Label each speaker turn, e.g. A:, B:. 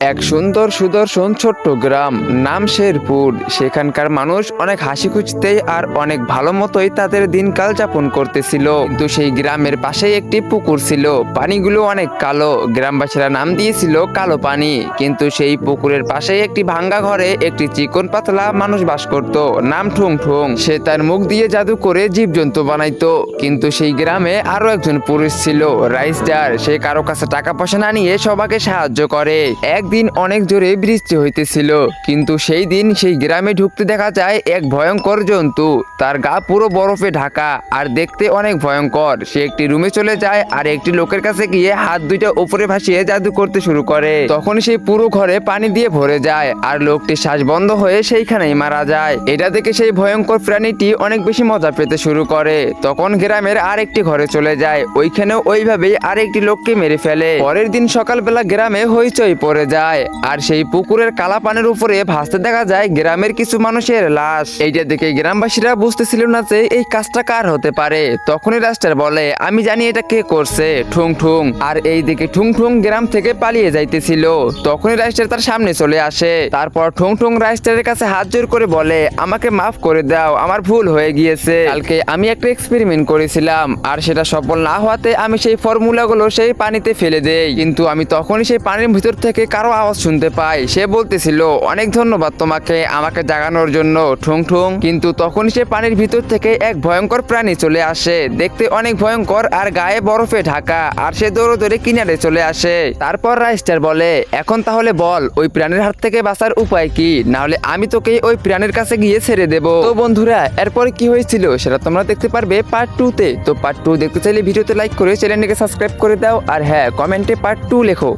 A: এক সুন্দর সুদর্শন ছোট্ট গ্রাম, নাম শেরপুর। সেখানকার মানুষ অনেক হাসি খুশিতেই আর অনেক ভালো মতোই তাদের দিনকাল যাপন করতেছিল। কিন্তু সেই গ্রামের পাশেই একটি পুকুর ছিল, পানিগুলো অনেক কালো। গ্রামবাসীরা নাম দিয়েছিল কালো পানি। কিন্তু সেই পুকুরের পাশেই একটি ভাঙ্গা ঘরে একটি চিকন পাতলা মানুষ বাস করত, নাম ঠুং ঠুং। সে তার মুখ দিয়ে জাদু করে জীবজন্তু বানাইতো। কিন্তু সেই গ্রামে আরো একজন পুরুষ ছিল, রাইস্টার। সে কারো কাছে টাকা পয়সা না নিয়ে সবাইকে সাহায্য করে। একদিন অনেক জোরে বৃষ্টি হইতেছিল, কিন্তু সেই দিন সেই গ্রামে ঢুকতে দেখা যায় এক ভয়ঙ্কর জন্তু। তার গা পুরো বরফে ঢাকা আর দেখতে অনেক ভয়ঙ্কর। সে একটি রুমে চলে যায় আর একটি লোকের কাছে গিয়ে হাত দুইটা উপরে ভাসিয়ে জাদু করতে শুরু করে। তখন সেই পুরো ঘরে পানি দিয়ে ভরে যায় আর লোকটির শ্বাস বন্ধ হয়ে সেইখানেই মারা যায়। এটা দেখে সেই ভয়ঙ্কর প্রাণীটি অনেক বেশি মজা পেতে শুরু করে। তখন গ্রামের আরেকটি ঘরে চলে যায়, ওইখানেও ওইভাবেই আরেকটি লোককে মেরে ফেলে। পরের দিন সকালবেলা গ্রামে হইচই পড়ে যায় আর সেই পুকুরের কালা পানির উপরে ভাসতে দেখা যায় গ্রামের কিছু মানুষের লাশ। এইটা দেখে গ্রামবাসীরা বুঝতেছিল না যে এই কাজটা কার হতে পারে। তখনই রাস্টার বলে, আমি জানি এটা কে করছে, ঠুং ঠুং। আর এই দিকে ঠুং ঠুং গ্রাম থেকে পালিয়ে যাইতেছিল। তখনই রাস্টার তার সামনে চলে আসে। তারপর ঠুং ঠুং রাস্টারের কাছে হাত জোর করে বলে, আমাকে মাফ করে দাও, আমার ভুল হয়ে গিয়েছে। কালকে আমি একটা এক্সপেরিমেন্ট করেছিলাম আর সেটা সফল না হওয়াতে আমি সেই ফর্মুলাগুলো সেই পানিতে ফেলে দেই। কিন্তু আমি তখনই সেই পানির ভিতর থেকে কারো আওয়াজ শুনতে পাই। সে বলতেছিল, অনেক ধন্যবাদ তোমাকে আমাকে জাগানোর জন্য, ঠুং ঠুং। কিন্তু তখন সে পানির ভিতর থেকে এক ভয়ঙ্কর প্রাণী চলে আসে, দেখতে অনেক ভয়ঙ্কর আর গায়ে বরফে ঢাকা। আর সে দৌড়ে দৌড়ে কিনারে চলে আসে। তারপর রাইস্টার বলে, এখন তাহলে বল ওই প্রাণীর হাত থেকে বাঁচার উপায় কি, না হলে আমি তোকে ওই প্রাণীর কাছে গিয়ে ছেড়ে দেবো। তো বন্ধুরা, এরপরে কি হয়েছিল সেটা তোমরা দেখতে পারবে পার্ট 2 তে। তো পার্ট 2 দেখতে চাইলে ভিডিওতে লাইক করে চ্যানেলটিকে সাবস্ক্রাইব করে দাও আর হ্যাঁ, কমেন্টে পার্ট 2 লেখো।